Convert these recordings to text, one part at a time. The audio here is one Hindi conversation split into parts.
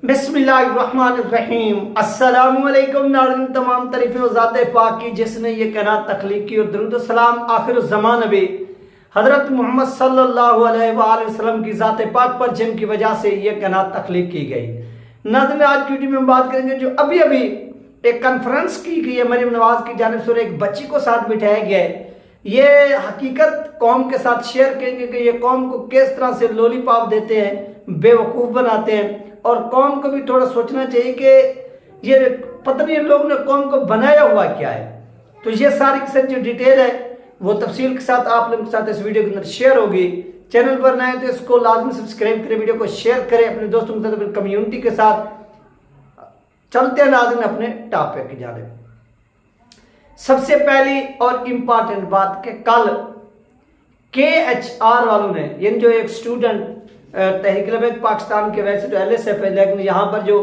बिस्मिल्लाहिर्रहमानिर्रहीम। अस्सलामुअलैकुम नाज़रीन, तमाम तारीफ़ें और ज़ात पाक की जिसने ये कायनात तख्लीक की और दरूद सलाम आखिर ज़मान नबी हज़रत मोहम्मद सल्लल्लाहु अलैहि वसल्लम की ज़ात पाक पर जिनकी वजह से ये कायनात तख्लीक की गई। नाज़रीन, आज की वीडियो में हम बात करेंगे जो अभी अभी एक कॉन्फ्रेंस की गई है मरियम नवाज की जानिब से, एक बच्ची को साथ बिठाया गया है। ये हकीकत कौम के साथ शेयर करेंगे कि ये कौम को किस तरह से लॉलीपॉप देते हैं, बेवकूफ़ बनाते हैं, और कौम को भी थोड़ा सोचना चाहिए कि ये पता नहीं लोगों ने कौम को बनाया हुआ क्या है। तो ये सारी की सारी जो डिटेल है वो तफसील के साथ आप लोगों के साथ इस वीडियो के अंदर शेयर होगी। चैनल पर नए तो इसको लाजमी सब्सक्राइब करें, वीडियो को शेयर करें अपने दोस्तों के साथ, अपनी कम्युनिटी के साथ। चलते हैं नाज़रीन अपने टॉपिक की जानिब। सबसे पहली और इम्पॉर्टेंट बात कि कल KHR वालों ने, यानी जो एक स्टूडेंट तहरीक लबैक पाकिस्तान के, वैसे तो LSF है लेकिन यहाँ पर जो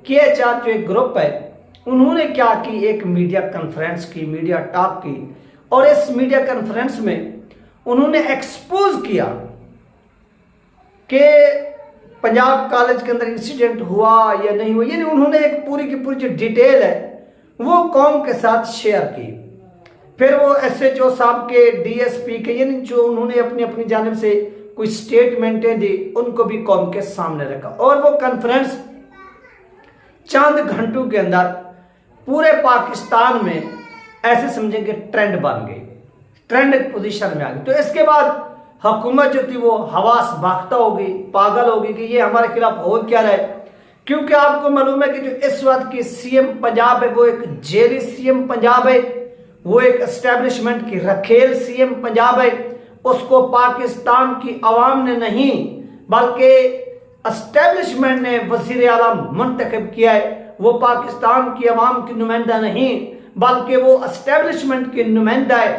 KHR जो एक ग्रुप है, उन्होंने क्या की, एक मीडिया कॉन्फ्रेंस की, मीडिया टॉक की, और इस मीडिया कॉन्फ्रेंस में उन्होंने एक्सपोज किया कि पंजाब कॉलेज के अंदर इंसिडेंट हुआ या नहीं हुआ, यानी उन्होंने एक पूरी की पूरी जो डिटेल है वो कौम के साथ शेयर की। फिर वो SHO साहब के, DSP के, यानी जो उन्होंने अपनी अपनी जानिब से कोई स्टेटमेंटें दी, उनको भी कौम के सामने रखा। और वो कॉन्फ्रेंस चंद घंटों के अंदर पूरे पाकिस्तान में ऐसे समझेंगे ट्रेंड बन गई, ट्रेंड पोजीशन में आ गई। तो इसके बाद हुकूमत जो थी वो हवास बाख्ता होगी, पागल होगी कि ये हमारे खिलाफ हो क्या रहा है। क्योंकि आपको मालूम है कि जो इस वक्त की CM पंजाब है वो एक जेली CM पंजाब है, वो एक एस्टेब्लिशमेंट की रखेल CM पंजाब है। उसको पाकिस्तान की अवाम ने नहीं बल्कि एस्टेब्लिशमेंट ने वज़ीर आला मुंतखब किया है। वो पाकिस्तान की अवाम की नुमाइंदा नहीं बल्कि वो एस्टेब्लिशमेंट की नुमाइंदा है।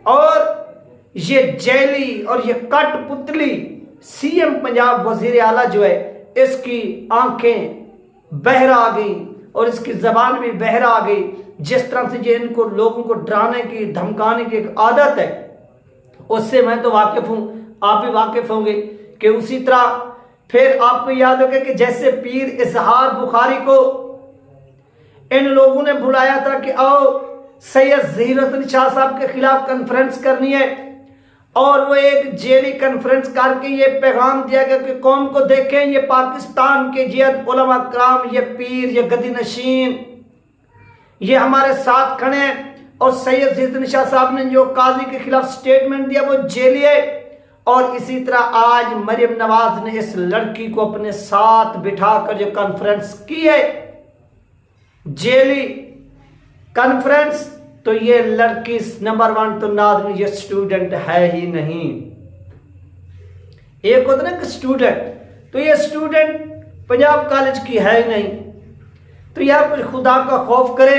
और ये जेली और ये कठपुतली CM पंजाब वज़ीर आला जो है, इसकी आंखें बहरा आ गई और इसकी जबान भी बहरा आ गई। जिस तरह से ये इनको लोगों को डराने की, धमकाने की एक आदत है, उससे मैं तो वाकिफ हूं, आप भी वाकिफ होंगे कि उसी तरह फिर आपको याद होगा कि जैसे पीर इजहार बुखारी को इन लोगों ने बुलाया था कि आओ सैयद ज़हीरुद्दीन शाह साहब के खिलाफ कॉन्फ्रेंस करनी है, और वो एक जेली कॉन्फ्रेंस करके ये पैगाम दिया गया कि कौम को देखें, ये पाकिस्तान के जियत उलमा कराम, ये पीर, ये गदी नशीन, ये हमारे साथ खड़े हैं। और सैयद ज़हीरुद्दीन शाह साहब ने जो काजी के खिलाफ स्टेटमेंट दिया वो जेली है। और इसी तरह आज मरियम नवाज ने इस लड़की को अपने साथ बिठाकर जो कॉन्फ्रेंस की है, जेली कॉन्फ्रेंस, तो ये लड़की नंबर 1 तो नाज़रीन ये स्टूडेंट है ही नहीं। एक होता ना कि स्टूडेंट, तो ये स्टूडेंट पंजाब कॉलेज की है ही नहीं। तो यार कुछ खुदा का खौफ करे।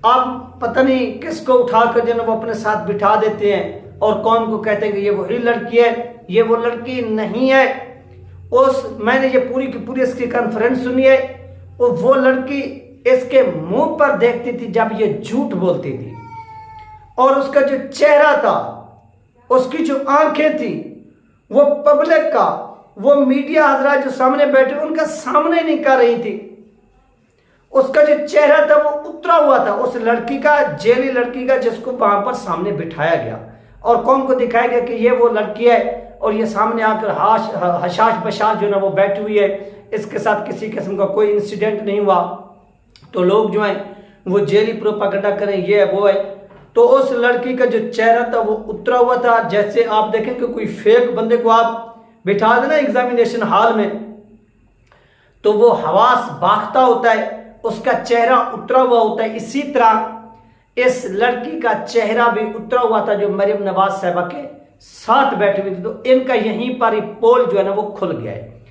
आप पता नहीं किसको उठाकर जो वो अपने साथ बिठा देते हैं और कौन को कहते हैं कि ये वही लड़की है, ये वो लड़की नहीं है। मैंने ये पूरी की पूरी इसकी कॉन्फ्रेंस सुनी है। वो लड़की इसके मुंह पर देखती थी जब ये झूठ बोलती थी, और उसका जो चेहरा था, उसकी जो आंखें थी, वो पब्लिक का, वो मीडिया हजरात जो सामने बैठे उनका सामने नहीं कर रही थी। उसका जो चेहरा था वो उतरा हुआ था उस लड़की का, जेली लड़की का, जिसको वहां पर सामने बिठाया गया और कौन को दिखाया गया कि ये वो लड़की है। और ये सामने आकर हशाश बशाश जो ना वो बैठी हुई है, इसके साथ किसी किस्म का कोई इंसिडेंट नहीं हुआ। तो लोग जो हैं वो जेली प्रोपेगेंडा करें, ये है वो है। तो उस लड़की का जो चेहरा था वो उतरा हुआ था, जैसे आप देखें कि कोई फेक बंदे को आप बिठा देना एग्जामिनेशन हॉल में तो वो हवास बाख्ता होता है, उसका चेहरा उतरा हुआ होता है। इसी तरह इस लड़की का चेहरा भी उतरा हुआ था जो मरियम नवाज साहबा के साथ बैठी हुई थी। तो इनका यहीं पर ही पोल जो है ना वो खुल गया है।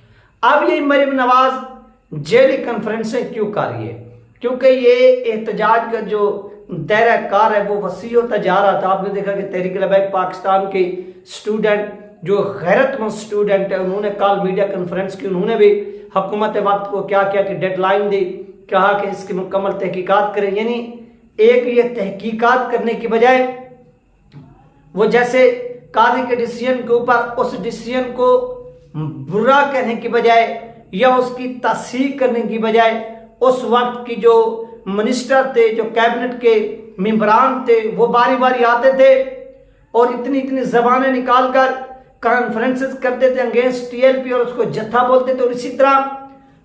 अब ये मरियम नवाज जेली कॉन्फ्रेंसें क्यों कर रही है? क्योंकि ये एहतजाज का जो दायरा कार है वो वसी होता जा रहा था। आपने देखा कि तहरीक लबैक पाकिस्तान के स्टूडेंट, जो गैरतमंद स्टूडेंट है, उन्होंने कल मीडिया कॉन्फ्रेंस की, उन्होंने भी हुकूमत वक्त को क्या किया कि डेडलाइन दी, कहा कि इसकी मुकम्मल तहकीकात करें। यानी एक ये तहकीकात करने की बजाय वो जैसे काजी के डिसीजन के ऊपर उस डिसीजन को बुरा कहने की बजाय या उसकी तस्दीक करने की बजाय उस वक्त की जो मिनिस्टर थे, जो कैबिनेट के मेंबरान थे, वो बारी बारी आते थे और इतनी इतनी जबानें निकाल कर कॉन्फ्रेंसेस करते थे अगेंस्ट टीएलपी और उसको जत्था बोलते थे। और इसी तरह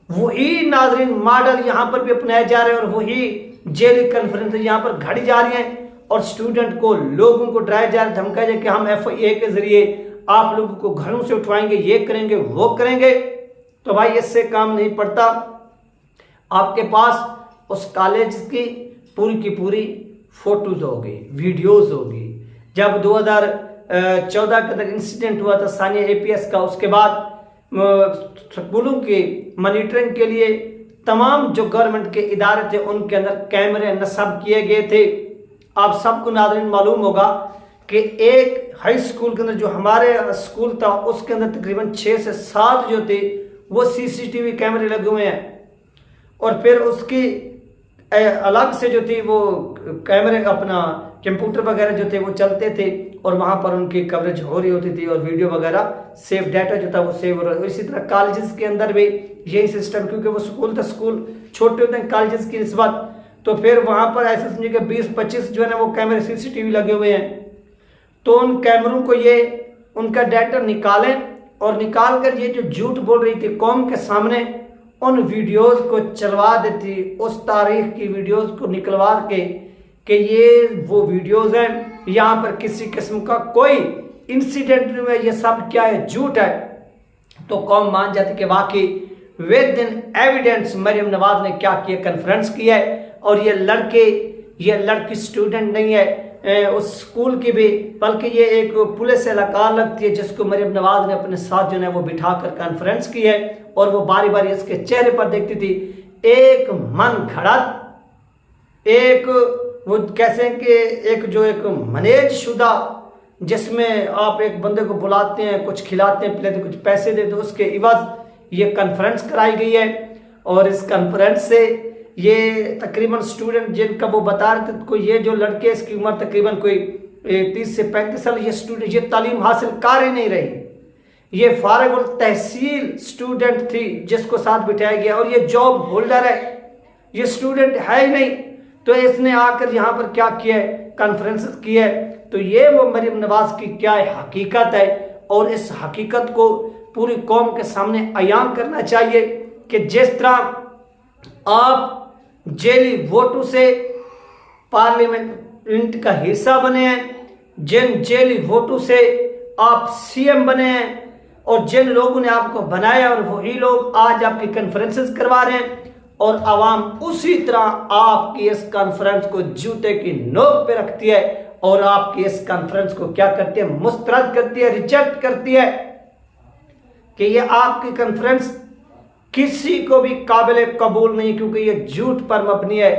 वही नाजरीन मॉडल यहाँ पर भी अपनाए जा रहे हैं और वही जेल कॉन्फ्रेंस यहाँ पर घड़ी जा रही है और स्टूडेंट को, लोगों को डराया जा रहा है, धमकाया जाए कि हम FIA के जरिए आप लोगों को घरों से उठवाएंगे, ये करेंगे, वो करेंगे। तो भाई इससे काम नहीं पड़ता। आपके पास उस कॉलेज की पूरी फोटोज होगी, वीडियोज होगी। जब 2014 के अंदर इंसिडेंट हुआ था सानिया APS का, उसके बाद स्कूलों की मॉनिटरिंग के लिए तमाम जो गवर्नमेंट के इदारे थे उनके अंदर कैमरे नस्ब किए गए थे। आप सबको नाज़रीन मालूम होगा कि एक हाई स्कूल के अंदर, जो हमारे स्कूल था, उसके अंदर तकरीबन 6 से 7 जो थे वो CCTV कैमरे लगे हुए हैं। और फिर उसकी अलग से जो थी वो कैमरे का अपना कंप्यूटर वगैरह जो थे वो चलते थे और वहाँ पर उनकी कवरेज हो रही होती थी और वीडियो वगैरह सेव, डाटा जो था वो सेव हो रहा है। इसी तरह कॉलेजेस के अंदर भी यही सिस्टम, क्योंकि वो स्कूल था, स्कूल छोटे होते हैं कॉलेजेस की निस्बत, तो फिर वहाँ पर ऐसे समझिए कि 20-25 जो है ना वो कैमरे CCTV लगे हुए हैं। तो उन कैमरों को ये उनका डाटा निकालें और निकाल कर ये जो झूठ बोल रही थी कौम के सामने, उन वीडियोस को चलवा देती, उस तारीख की वीडियोस को निकलवा के कि ये वो वीडियोस हैं, यहाँ पर किसी किस्म का कोई इंसिडेंट नहीं है, ये सब क्या है, झूठ है। तो कौम मान जाती कि वाकई within evidence Maryam Nawaz ने क्या किया, कॉन्फ्रेंस किया है। और ये लड़की स्टूडेंट नहीं है उस स्कूल की भी, बल्कि ये एक पुलिस एहलकार लगती है जिसको मरियम नवाज ने अपने साथ जो है वो बिठा कर कॉन्फ्रेंस की है। और वो बारी बारी इसके चेहरे पर देखती थी एक मन घड़त, एक वो कैसे हैं कि एक मैनेज शुदा, जिसमें आप एक बंदे को बुलाते हैं, कुछ खिलाते हैं, पिलाते, कुछ पैसे देते, उसके इवज ये कॉन्फ्रेंस कराई गई है। और इस कॉन्फ्रेंस से ये तकरीबन स्टूडेंट जिनका वो बता रहे थे, कोई ये जो लड़के, इसकी उम्र तकरीबन कोई 30 से 35 साल, ये स्टूडेंट ये तालीम हासिल कर ही नहीं रही, ये फारिग तहसील स्टूडेंट थी जिसको साथ बिठाया गया और ये जॉब होल्डर है, ये स्टूडेंट है ही नहीं। तो इसने आकर यहाँ पर क्या किया है, कॉन्फ्रेंस किया है। तो ये वो मरियम नवाज की क्या है, हकीकत है। और इस हकीकत को पूरी कौम के सामने अयान करना चाहिए कि जिस तरह आप जेली वोटों से पार्लियामेंट का हिस्सा बने हैं, जिन जेली वोटों से आप CM बने हैं और जिन लोगों ने आपको बनाया और वही लोग आज आपकी कॉन्फ्रेंसेस करवा रहे हैं, और आवाम उसी तरह आपकी इस कॉन्फ्रेंस को जूते की नोक पे रखती है और आपकी इस कॉन्फ्रेंस को क्या करती है, मुस्तरद करती है, रिजेक्ट करती है कि ये आपकी कॉन्फ्रेंस किसी को भी काबिल कबूल नहीं, क्योंकि ये झूठ पर मबनी है।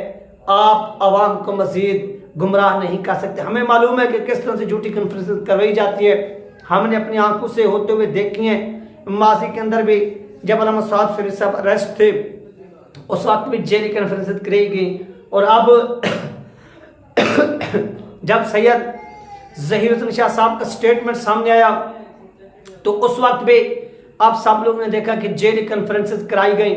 आप आवाम को मजीद गुमराह नहीं कर सकते। हमें मालूम है कि किस तरह से झूठी कॉन्फ्रेंस करवाई जाती है, हमने अपनी आंखों से होते हुए देखी हैं। माजी के अंदर भी जब अल्लामा साद फरीद साहब अरेस्ट थे, उस वक्त भी जेली कॉन्फ्रेंस कराई गई। और अब जब सैयद ज़हीरुद्दीन शाह साहब का स्टेटमेंट सामने आया, तो उस वक्त भी आप सब लोगों ने देखा कि जेली कॉन्फ्रेंसेस कराई गई।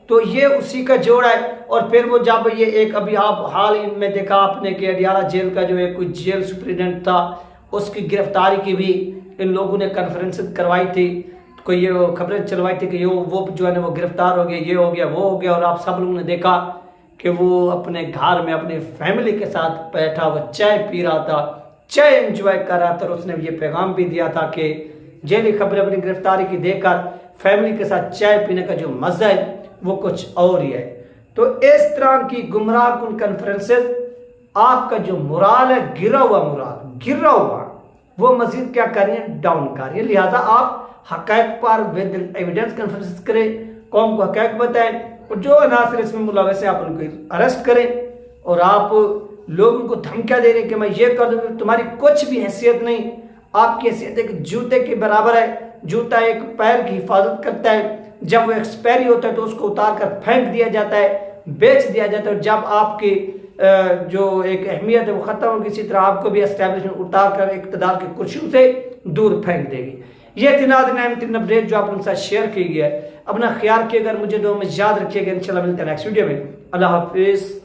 तो ये उसी का जोड़ है। और फिर वो जब ये एक अभी आप हाल ही में देखा आपने कि अडियाला जेल का जो एक कोई जेल सुप्रिटेंडेंट था, उसकी गिरफ्तारी की भी इन लोगों ने कॉन्फ्रेंसेस करवाई थी, कोई ये खबरें चलवाई थी कि वो जो है ना वो गिरफ्तार हो गया, ये हो गया, वो हो गया। और आप सब लोगों ने देखा कि वो अपने घर में अपने फैमिली के साथ बैठा, वो चाय पी रहा था, चाय एंजॉय कर रहा था। और उसने ये पैगाम भी दिया था कि जेली खबरें अपनी गिरफ्तारी की देखकर फैमिली के साथ चाय पीने का जो मजा है वो कुछ और ही है। तो इस तरह की गुमराह कुन कॉन्फ्रेंसेस आपका जो मोराल है, गिरा हुआ वो मजीद क्या कर रही है, डाउन कर रही है। लिहाजा आप हक़ाइक़ पर विद एविडेंस कॉन्फ्रेंस करें, कौम को हक़ाइक़ बताएं, और जो अनासर इसमें मुलविस है आप उनको अरेस्ट करें। और आप लोगों को धमकियां दे रहे हैं कि मैं ये कर दूंगा, तुम्हारी कुछ भी हैसियत नहीं, आपकी हैसियत एक जूते के बराबर है। जूता एक पैर की हिफाजत करता है, जब वो एक्सपायरी होता है तो उसको उतार कर फेंक दिया जाता है, बेच दिया जाता है। जब आपकी जो एक अहमियत है वो ख़त्म होगी, इसी तरह आपको भी एस्टैब्लिशमेंट उतार कर इक़्तिदार की कुर्सियों से दूर फेंक देगी। ये थी नाज़रीन अहम तरीन अपडेट जो आप लोगों के साथ शेयर की गई है। अपना ख्याल रखिएगा, मुझे दो में याद रखिएगा। इंशाल्लाह मिलते हैं नेक्स्ट वीडियो में। अल्लाह हाफिज।